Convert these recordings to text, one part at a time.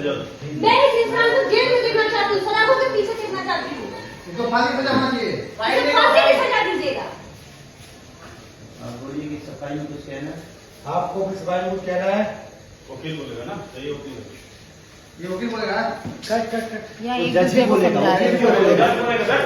मैं इस इंसान को जेल में देखना चाहती हूँ, सलाखों के पीछे देखना चाहती हूँ। तो फांसी सजा होना चाहिए। इसे फांसी की सजा दीजिएगा। बोलिए कि सफाई में कुछ कहना है? आपको भी सफाई में कुछ कहना है? वकील बोलेगा ना, सही वकील है। ये वकील बोलेगा। Cut cut cut. या एक जज दूसरे ही को बोलेगा, समझा वकील रहे क्यों हैं। बोलेगा?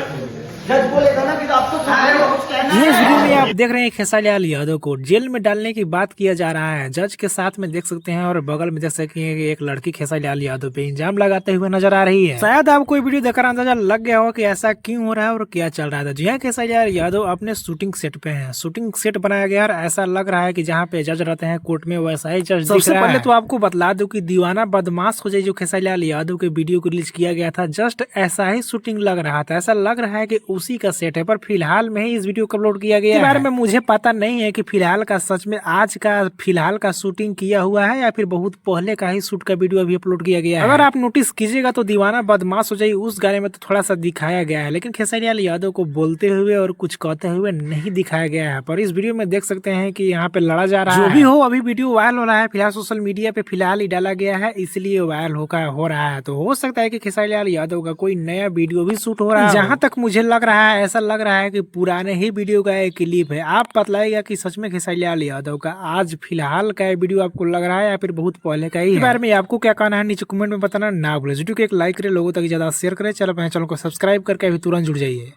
जज बोलेगा ना कि आपको सफाई में कुछ कहना ये है। वीडियो में आप देख रहे हैं खेसारीलाल यादव को जेल में डालने की बात किया जा रहा है। जज के साथ में देख सकते हैं और बगल में देख सकते हैं कि एक लड़की खेसारीलाल यादव पे इल्जाम लगाते हुए नजर आ रही है। शायद आपको ये वीडियो देखकर अंदाजा लग गया हो कि ऐसा क्यों हो रहा है और क्या चल रहा था। जी हाँ, खेसारीलाल यादव अपने शूटिंग सेट पे हैं। शूटिंग सेट बनाया गया और ऐसा लग रहा है कि जहाँ पे जज रहते हैं कोर्ट में वैसा ही जज दिख रहा है। पहले तो आपको बतला दूं कि दीवाना बदमाश हो जाए जो खेसारीलाल यादव के वीडियो को रिलीज किया गया था, जस्ट ऐसा ही शूटिंग लग रहा था। ऐसा लग रहा है कि उसी का सेट है, पर फिलहाल में ही इस वीडियो को अपलोड किया गया है। बारे में मुझे पता नहीं है कि फिलहाल का सच में आज का फिलहाल का शूटिंग किया हुआ है या फिर बहुत पहले का ही शूट का वीडियो अभी अपलोड किया गया है। अगर आप नोटिस कीजिएगा तो दीवाना बदमाश हो जाए उस गाने में तो थोड़ा सा दिखाया गया है, लेकिन खेसारीलाल यादव को बोलते हुए और कुछ कहते हुए नहीं दिखाया गया है। पर इस वीडियो में देख सकते हैं कि यहाँ पे लड़ा जा रहा है। जो भी हो, अभी वीडियो वायरल हो रहा है, फिलहाल सोशल मीडिया पे फिलहाल ही डाला गया है, इसलिए वायरल हो रहा है। तो हो सकता है कि खेसारीलाल यादव का कोई नया वीडियो भी शूट हो रहा है। जहाँ तक मुझे लग रहा है, ऐसा लग रहा है कि पुराने ही वीडियो का एक क्लिप है। आप बतलाइएगा कि सच में खेसारीलाल यादव का आज फिलहाल का वीडियो आपको लग रहा है या फिर बहुत पहले का ही है। इस बारे में आपको क्या कहना है नीचे कमेंट में बताना ना भूले। वीडियो को एक लाइक करें, लोगों तक ज्यादा शेयर करें, चैनल को सब्सक्राइब करके अभी तुरंत जुड़ जाइए।